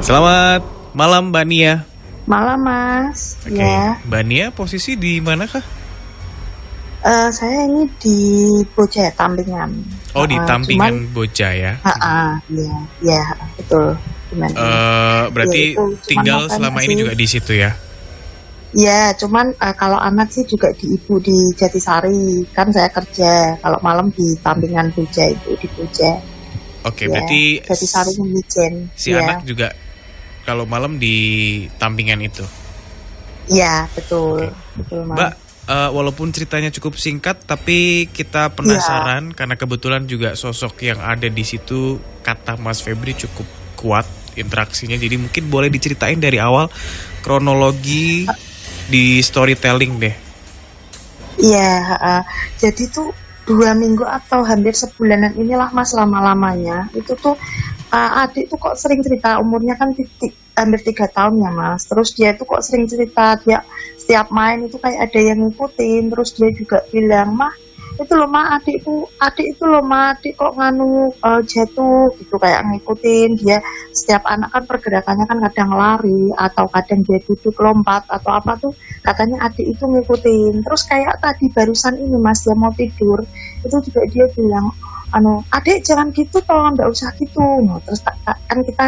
Selamat malam Mbak Nia. Malam Mas. Oke. Ya. Mbak Nia posisi di mana kah? Saya ini di Bojaya Tampingan. Oh di Tampingan Bojaya. Iya, betul. Gimana? Berarti Ya, tinggal selama ini juga di situ ya? Iya, cuman kalau anak sih juga di ibu di Jatisari. Kan saya kerja. Kalau malam di Tampingan Bojaya itu di Bojaya. Oke, Ya, berarti Jatisari Mijen. si anak juga kalau malam di Tampingan itu. Iya, betul. Oke. Betul, Mas. Mbak, walaupun ceritanya cukup singkat, tapi kita penasaran karena kebetulan juga sosok yang ada di situ, kata Mas Febri cukup kuat interaksinya. Jadi mungkin boleh diceritain dari awal kronologi di storytelling deh. Iya, jadi tuh 2 minggu atau hampir sebulanan inilah Mas lama-lamanya itu tuh adik tuh kok sering cerita, umurnya kan hampir 3 tahun ya Mas. Terus dia tuh kok sering cerita, dia setiap main itu kayak ada yang ngikutin. Terus dia juga bilang, mah itu loh mah adik itu loh mah adik kok nganu jatuh gitu, kayak ngikutin dia. Setiap anak kan pergerakannya kan kadang lari atau kadang dia duduk lompat atau apa tuh, katanya adik itu ngikutin. Terus kayak tadi barusan ini Mas, dia mau tidur itu juga dia bilang, adik jangan gitu, tolong nggak usah gitu. Nah, terus kan kita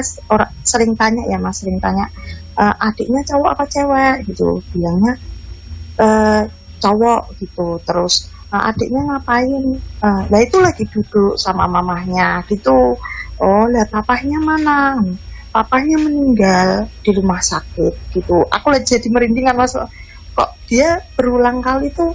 sering tanya ya Mas, adiknya cowok apa cewek gitu, bilangnya cowok gitu. Terus adiknya ngapain? Lah itu lagi duduk sama mamahnya gitu. Oh lah papahnya mana? Papahnya meninggal di rumah sakit gitu. Aku lagi jadi merindingan Mas, kok dia berulang kali tuh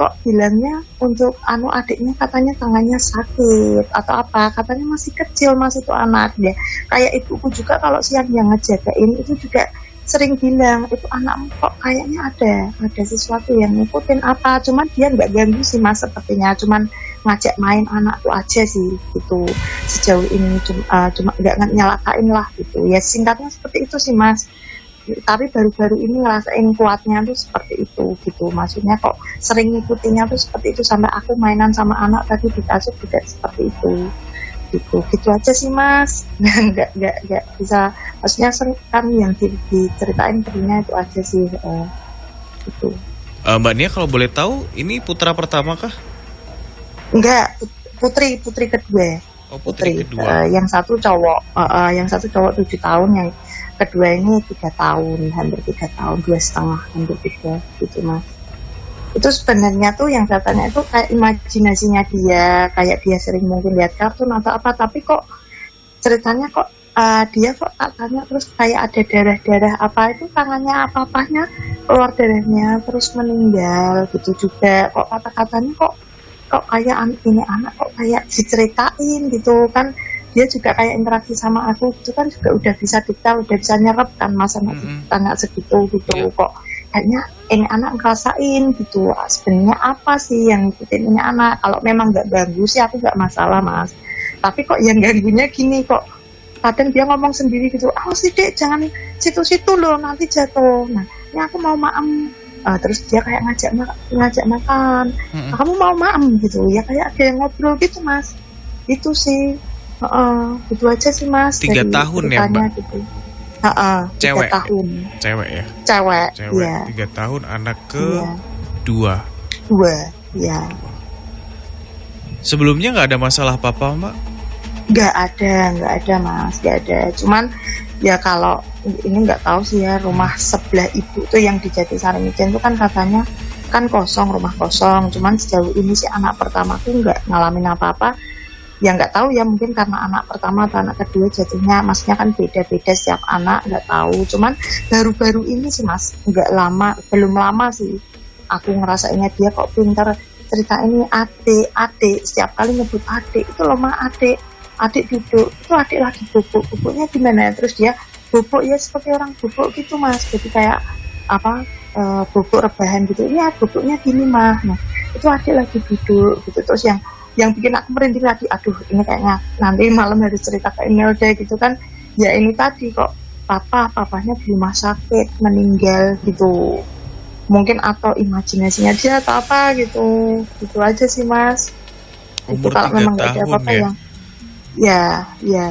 kok bilangnya untuk adiknya katanya tangannya sakit atau apa, katanya masih kecil Mas itu anak dia. Kayak ibuku juga kalau siang yang ngejagain itu juga sering bilang, itu anak kok kayaknya ada sesuatu yang ngikutin apa, cuman dia nggak ganggu sih Mas sepertinya, cuman ngajak main anak tuh aja sih gitu sejauh ini, cuma nggak nyalakain lah gitu ya, singkatnya seperti itu sih Mas. Tapi baru-baru ini ngerasain kuatnya tuh seperti itu gitu, maksudnya kok sering ngikutinnya tuh seperti itu, sampai aku mainan sama anak tadi di kasur juga seperti itu gitu aja sih Mas. nggak bisa, maksudnya sering kan yang diceritain tadinya itu aja sih gitu. Mbak Nia kalau boleh tahu ini putra pertama kah? Enggak, putri kedua. Oh putri kedua. Yang satu cowok 7 tahun, yang kedua ini 3 tahun, hampir 3 tahun, 2,5 hampir 3 gitu Mas. Itu sebenarnya tuh yang katanya itu kayak imajinasinya dia, kayak dia sering mungkin lihat kartun atau apa, tapi kok ceritanya kok dia kok katanya terus kayak ada darah-darah apa itu, tangannya apa-apanya keluar darahnya terus meninggal gitu juga. Kok kata-katanya kok kayak ini anak kok kayak diceritain gitu kan. Dia juga kayak interaksi sama aku itu kan juga udah bisa detail, udah bisa nyerap kan Mas, tanya segitu gitu. Kok kayaknya ini anak ngerasain gitu, sebenarnya apa sih yang ngikutin ini anak. Kalau memang nggak ganggu sih aku nggak masalah Mas, tapi kok yang ganggunya gini, kok kadang dia ngomong sendiri gitu, sih dek jangan situ-situ loh nanti jatuh. Nah ini aku mau maem, terus dia kayak ngajak makan, kamu mau maem gitu ya, kayak ada yang ngobrol gitu Mas. Itu sih itu aja sih Mas. 3 tahun ya Mbak? Gitu. Cewek 3 tahun. Cewek ya? Cewek ya. 3 tahun, anak kedua. 2, ya. Sebelumnya nggak ada masalah apa-apa Mbak? Nggak ada Mas, nggak ada. Cuman ya kalau ini nggak tahu sih ya, rumah sebelah ibu tuh yang di Jatisari Mijen tuh kan katanya kan kosong, rumah kosong. Cuman sejauh ini sih anak pertama tuh nggak ngalamin apa-apa. Ya nggak tahu ya, mungkin karena anak pertama atau anak kedua jatuhnya, maksudnya kan beda-beda setiap anak, nggak tahu. Cuman baru-baru ini sih Mas, belum lama sih aku ngerasainnya dia kok pintar cerita ini adik, setiap kali nyebut adik itu loh mah adik duduk, itu adik lagi bubuknya gimana, terus dia bubuk ya seperti orang bubuk gitu Mas, jadi kayak apa bubuk rebahan gitu, ya bubuknya gini mah. Nah itu adik lagi duduk gitu. Terus yang bikin aku merinding lagi, aduh ini kayaknya nanti malam harus cerita ke email deh gitu kan ya, ini tadi kok papahnya di rumah sakit meninggal gitu, mungkin atau imajinasinya dia atau apa gitu aja sih Mas. Itu kalau memang nggak ada apa-apa ya? ya.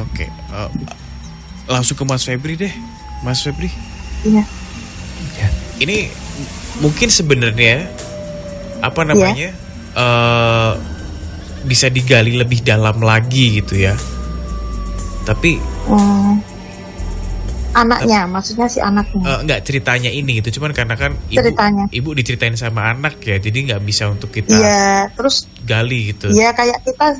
Oke. Eh, langsung ke Mas Febri deh, Mas Febri. Iya. Ini mungkin sebenarnya apa namanya bisa digali lebih dalam lagi gitu ya. Tapi Anaknya, maksudnya si anaknya. enggak ceritanya ini gitu, cuman karena kan Ceritanya. ibu diceritain sama anak ya, jadi nggak bisa untuk kita Iya, terus gali gitu. ya kayak kita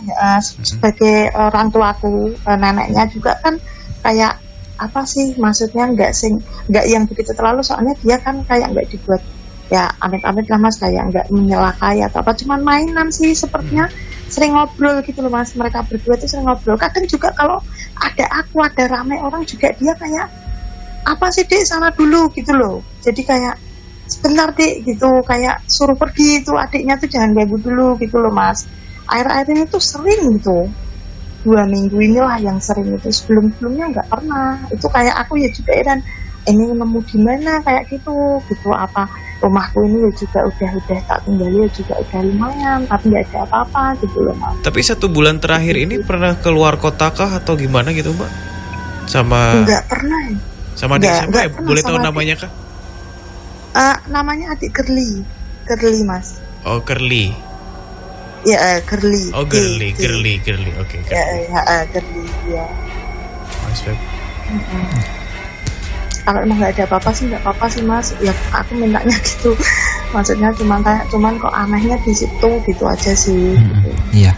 sebagai orang tuaku, neneknya juga kan kayak apa sih maksudnya nggak yang begitu terlalu, soalnya dia kan kayak nggak dibuat ya amit-amit lah Mas, kayak nggak menyelakai atau apa, cuman mainan sih sepertinya. Sering ngobrol gitu loh Mas, mereka berdua tuh sering ngobrol. Kadang juga kalau ada rame orang juga dia kayak apa sih Dek sana dulu gitu loh, jadi kayak sebentar Dek gitu, kayak suruh pergi itu adiknya tuh jangan ganggu dulu gitu loh Mas. Akhir-akhir ini tuh sering gitu, 2 minggu inilah yang sering itu, sebelumnya nggak pernah. Itu kayak aku ya juga dan ini nemu di mana kayak gitu apa rumahku ini ya juga udah tak tinggali ya juga udah lumayan, tapi nggak ada apa-apa gitu loh Mas. Tapi 1 bulan terakhir ini pernah keluar kota kah atau gimana gitu Mbak? Nggak pernah. Sama adik siapa ya? Boleh tahu namanya kah? Namanya adik Girly Mas. Oh Girly. Ya Girly. Oh Girly. Oke. Ya Girly ya. Mas Feb. Kalau emang nggak ada apa-apa sih Mas. Ya aku mintanya gitu. Maksudnya cuman kok anehnya di situ gitu aja sih. Gitu. Iya.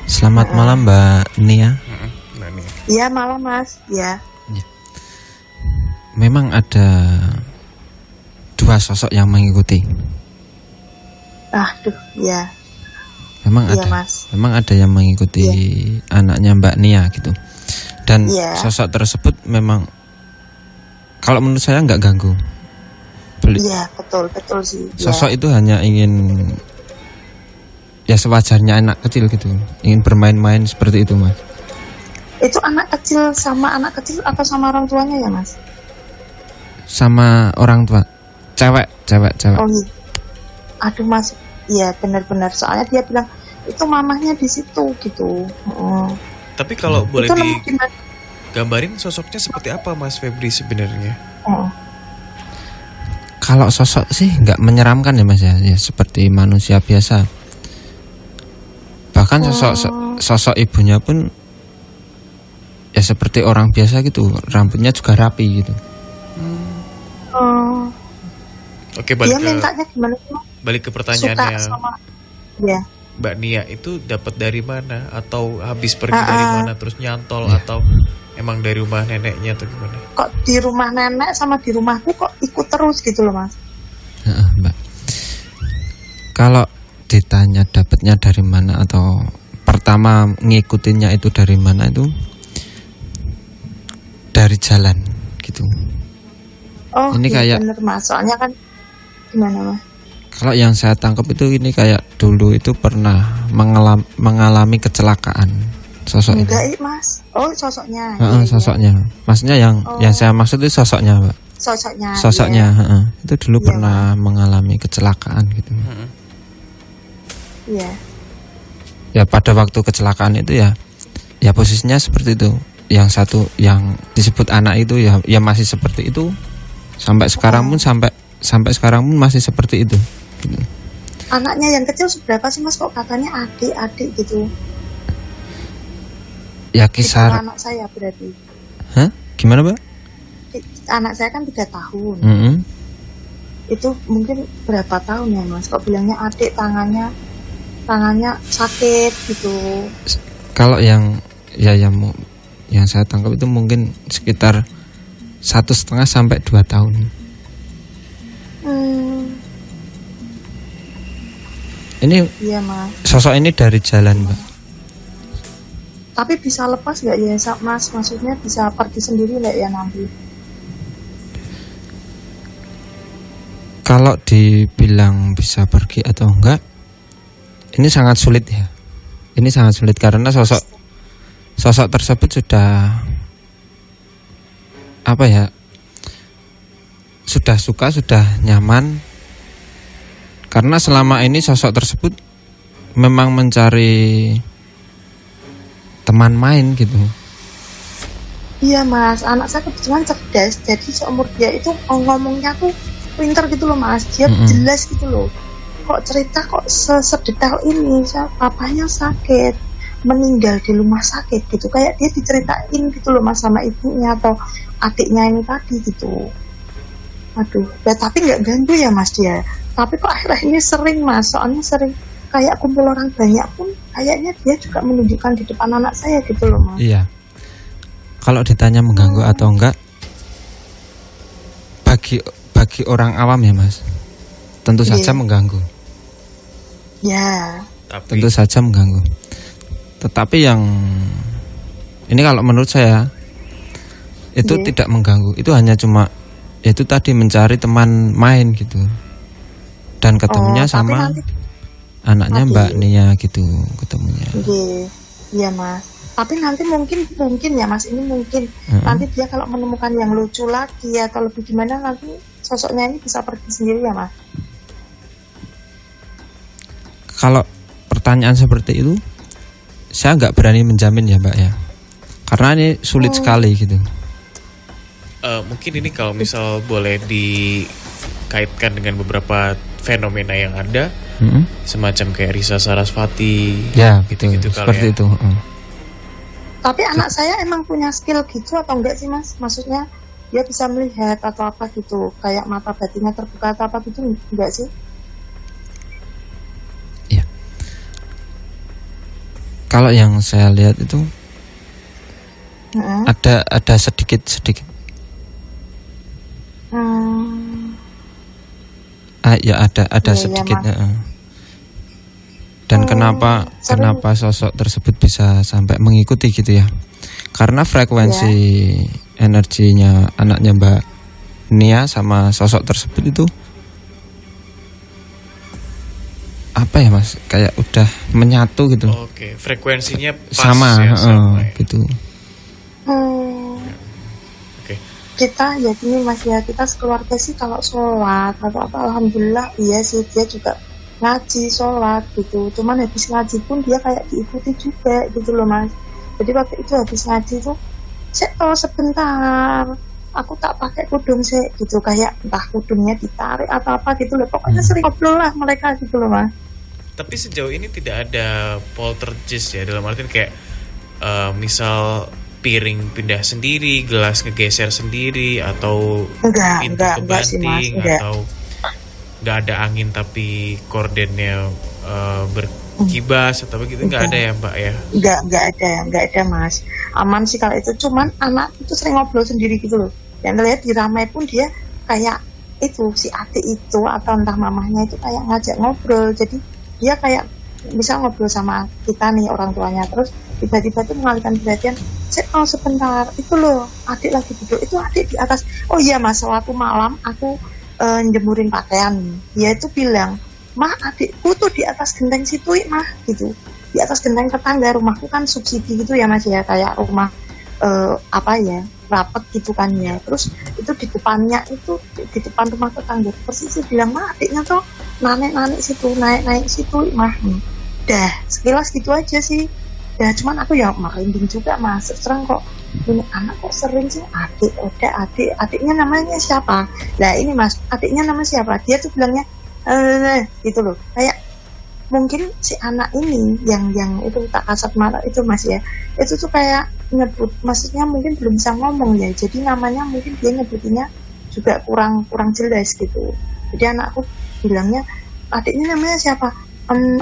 Selamat malam Mbak Nia. Iya malam Mas. Ya. Memang ada 2 sosok yang mengikuti. Aduh, ya. Memang iya, ada. Mas. Memang ada yang mengikuti anaknya Mbak Nia gitu. Dan sosok tersebut memang kalau menurut saya nggak ganggu. Iya, betul sih. Sosok itu hanya ingin ya sewajarnya anak kecil gitu, ingin bermain-main seperti itu Mas. Itu anak kecil sama anak kecil atau sama orang tuanya ya Mas? Sama orang tua, cewek. Oh iya. Aduh Mas, iya benar-benar, soalnya dia bilang itu mamahnya di situ gitu. Tapi kalau boleh digambarin sosoknya seperti apa Mas Febri sebenarnya? Kalau sosok sih nggak menyeramkan ya Mas ya, seperti manusia biasa. Bahkan sosok ibunya pun ya seperti orang biasa gitu, rambutnya juga rapi gitu. Oke, balik ke pertanyaannya. Mbak Nia itu dapat dari mana, atau habis pergi dari mana terus nyantol, atau emang dari rumah neneknya atau gimana? Kok di rumah nenek sama di rumahku kok ikut terus gitu loh Mas? Mbak, kalau ditanya dapatnya dari mana atau pertama ngikutinnya itu dari mana, itu dari jalan gitu. Oh, ini kayak bener Mas, soalnya kan gimana Mas? Kalau yang saya tangkap itu ini kayak dulu itu pernah mengalami kecelakaan sosok itu. Enggak Mas, oh sosoknya. Sosoknya, maksudnya yang saya maksud itu sosoknya Mbak. Sosoknya, itu dulu pernah mengalami kecelakaan gitu. Iya. Ya pada waktu kecelakaan itu ya posisinya seperti itu. Yang satu yang disebut anak itu ya masih seperti itu. Sampai sekarang pun sampai sekarang pun masih seperti itu gitu. Anaknya yang kecil seberapa sih Mas, kok katanya adik gitu? Ya kisar. Itu anak saya berarti. Hah? Gimana Mbak? Anak saya kan 3 tahun. Itu mungkin berapa tahun ya Mas? Kok bilangnya adik, tangannya sakit gitu. Kalau yang saya tangkap itu mungkin sekitar 1,5 sampai 2 tahun. Ini iya, Mas. Sosok ini dari jalan Mbak. Tapi bisa lepas nggak ya Mas? Maksudnya bisa pergi sendiri nggak ya nanti? Kalau dibilang bisa pergi atau enggak, ini sangat sulit ya. Ini sangat sulit karena sosok tersebut sudah sudah suka, sudah nyaman. Karena selama ini sosok tersebut memang mencari teman main gitu. Iya mas, anak saya kebetulan cerdas, jadi seumur dia itu ngomongnya tuh pinter gitu loh mas, dia jelas gitu loh. Kok cerita kok sedetail ini, papanya sakit, meninggal di rumah sakit gitu, kayak dia diceritain gitu loh mas sama ibunya atau adiknya ini tadi gitu. Aduh, ya tapi nggak ganggu ya mas dia. Tapi kok akhirnya ini sering mas, soalnya sering kayak kumpul orang banyak pun kayaknya dia juga menunjukkan di depan anak saya gitu loh mas. Iya. Kalau ditanya mengganggu atau enggak, bagi orang awam ya mas, tentu saja mengganggu. Ya. Tentu saja mengganggu. Tetapi yang ini kalau menurut saya itu tidak mengganggu. Itu hanya cuma itu tadi mencari teman main gitu. Dan ketemunya sama anaknya Mbak Nia gitu ketemunya. Iya mas. Tapi nanti mungkin ya mas, ini mungkin nanti dia kalau menemukan yang lucu lagi atau lebih gimana, nanti sosoknya ini bisa pergi sendiri ya mas. Kalau pertanyaan seperti itu saya nggak berani menjamin ya Mbak ya, karena ini sulit sekali gitu. Mungkin ini kalau misal boleh dikaitkan dengan beberapa fenomena yang ada, semacam kayak Risa Sarasvati, ya gitu seperti ya. Itu. Tapi anak saya emang punya skill gitu atau enggak sih mas? Maksudnya dia bisa melihat atau apa gitu, kayak mata batinnya terbuka atau apa gitu, enggak sih? Ya. Kalau yang saya lihat itu ada sedikit. Ya ada sedikit. Dan kenapa sosok tersebut bisa sampai mengikuti gitu ya? Karena frekuensi energinya anaknya Mbak Nia sama sosok tersebut itu apa ya mas? Kayak udah menyatu gitu. Oke, frekuensinya pas sama ya. gitu. Kita ya gini mas ya, kita sekeluarga sih kalau sholat atau apa alhamdulillah iya sih, dia juga ngaji sholat gitu, cuman habis ngaji pun dia kayak diikuti juga gitu loh mas. Jadi waktu itu habis ngaji tuh sebentar aku tak pakai kudung sih gitu, kayak entah kudungnya ditarik atau apa gitu loh, pokoknya sering ngobrol lah mereka gitu loh mas. Tapi sejauh ini tidak ada poltergeist ya, dalam artian kayak misal piring pindah sendiri, gelas ngegeser sendiri, atau pintu kebanting, atau nggak ada angin tapi kordennya berkibas atau begitu, nggak ada ya mbak ya? Nggak ada mas, aman sih kalau itu. Cuman anak itu sering ngobrol sendiri gitu loh, yang terlihat di ramai pun dia kayak itu si adik itu atau entah mamahnya itu kayak ngajak ngobrol, jadi dia kayak bisa ngobrol sama kita nih orang tuanya, terus tiba-tiba tuh mengalihkan perhatian, sebentar itu loh adik lagi duduk, itu adik di atas. Oh iya mas, waktu malam aku jemurin pakaian, dia itu bilang, mah adikku tuh di atas genteng situ mah gitu, di atas genteng tetangga rumahku kan subsidi gitu ya mas ya, kayak rumah apa ya rapet gitu kan ya, terus itu di depannya itu di depan rumah tetangga persis bilang, mah adiknya tuh naik situ, naik situ mah. Dah sekilas gitu aja sih. Ya cuman aku ya merinding juga mas, serang kok ini anak kok sering sih adiknya namanya siapa? Lah ini mas, adiknya namanya siapa? Dia tuh bilangnya gitu loh, kayak mungkin si anak ini yang itu tak kasat mata itu mas ya, itu tuh kayak nyebut, maksudnya mungkin belum bisa ngomong ya, jadi namanya mungkin dia nyebutinnya juga kurang jelas gitu. Jadi anakku bilangnya adiknya namanya siapa?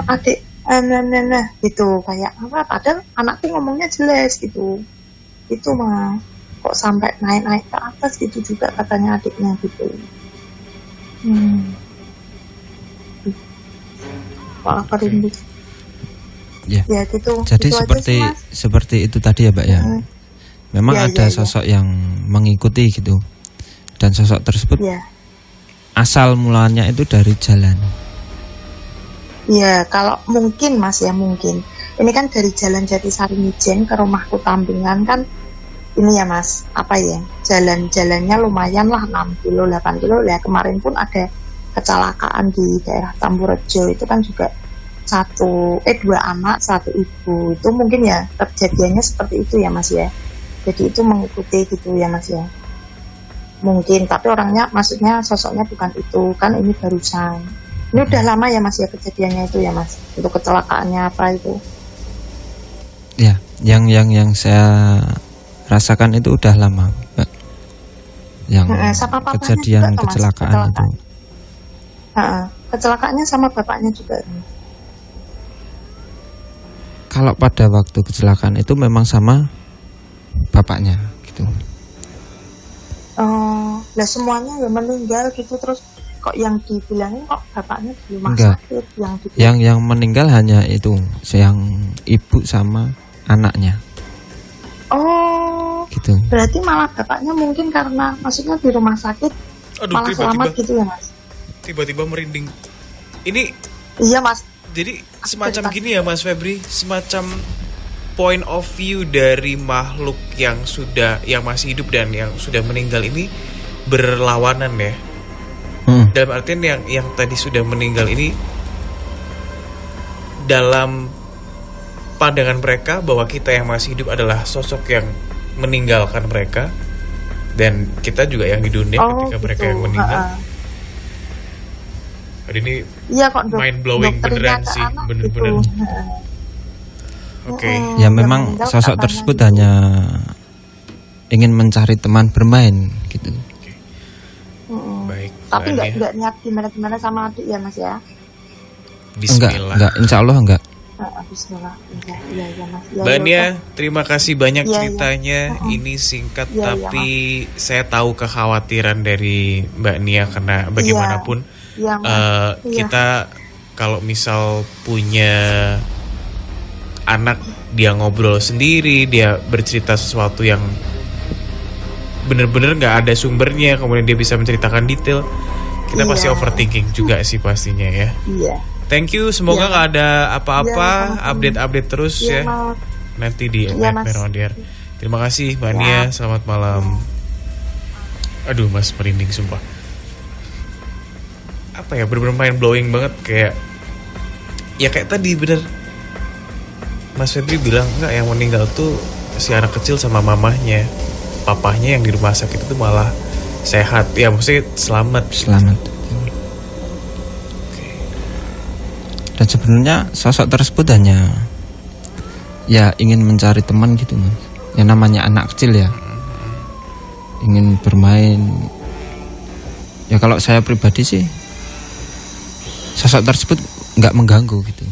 Adik nah gitu, kayak apa, padahal anakku ngomongnya jelas gitu. Itu mah kok sampai naik ke atas gitu juga katanya adiknya gitu. Malah rindu. Ya gitu. Jadi gitu seperti itu tadi ya mbak ya. Memang ada sosok yang mengikuti gitu, dan sosok tersebut asal mulanya itu dari jalan. Ya kalau mungkin mas ya, mungkin ini kan dari jalan Jatisari Mijen ke rumahku Tambingan kan ini ya mas, apa ya, jalannya lumayan lah 6 kilo 8 kilo ya. Kemarin pun ada kecelakaan di daerah Tamburejo, itu kan juga 2 anak 1 ibu, itu mungkin ya terjadiannya seperti itu ya mas ya. jadi itu mengikuti gitu ya Mas ya, mungkin, tapi orangnya maksudnya sosoknya bukan itu kan, ini barusan, ini udah lama ya Mas ya kejadiannya itu ya Mas, untuk kecelakaannya apa itu. Ya, yang saya rasakan itu udah lama, Mbak. Yang Sama bapaknya kejadian juga, Mas, kecelakaan itu. Kecelakaannya sama bapaknya juga. Kalau pada waktu kecelakaan itu memang sama bapaknya gitu. Oh, lah semuanya ya meninggal gitu, terus kok yang dibilangin kok bapaknya di rumah Enggak. sakit Yang meninggal hanya itu, yang ibu sama anaknya. Oh, Gitu. berarti malah bapaknya mungkin karena maksudnya di rumah sakit Aduh, malah selamat gitu ya Mas. tiba-tiba merinding. Ini Iya Mas. jadi semacam gini ya Mas Febri, semacam point of view dari makhluk yang masih hidup dan yang sudah meninggal ini berlawanan ya. Dalam artian yang tadi sudah meninggal ini, dalam pandangan mereka bahwa kita yang masih hidup adalah sosok yang meninggalkan mereka, dan kita juga yang di dunia ketika gitu. mereka yang meninggal. Jadi ini Iya kok mind blowing beneran sih, bener-bener. Gitu. Oke. Ya memang meninggal sosok katanya tersebut gitu. hanya ingin mencari teman bermain gitu. Baik. Tapi Mbak Nia. nggak niat gimana sama adik ya Mas ya. Bismillah. Enggak, insya Allah enggak. Bismillah. Iya Mas. Ya, Mbak ya, Nia, terima kasih banyak Iya, iya. ceritanya. Ini singkat Iya, iya, tapi saya tahu kekhawatiran dari Mbak Nia karena bagaimanapun Iya, Mas. Iya. kita kalau misal punya anak, dia ngobrol sendiri, dia bercerita sesuatu yang bener-bener nggak ada sumbernya, kemudian dia bisa menceritakan detail, kita Iya. pasti overthinking juga sih pastinya ya. Iya. Thank you, semoga Iya, nggak ada apa-apa, Iya, sama-sama. update-update terus Iya, ya Mas. nanti di Iya, Nightmare Mas. on the Air. Terima kasih Mbak Ya. Nia, selamat malam. Aduh Mas, merinding sumpah. Apa ya, bener-bener mind blowing banget, kayak ya kayak tadi bener Mas Febri bilang, enggak, yang meninggal tuh si anak kecil sama mamahnya. Papahnya yang di rumah sakit itu malah sehat, ya maksudnya selamat. Selamat. Dan sebenarnya sosok tersebut hanya ya ingin mencari teman gitu Mas. Yang namanya anak kecil ya, ingin bermain. Ya kalau saya pribadi sih, sosok tersebut nggak mengganggu gitu.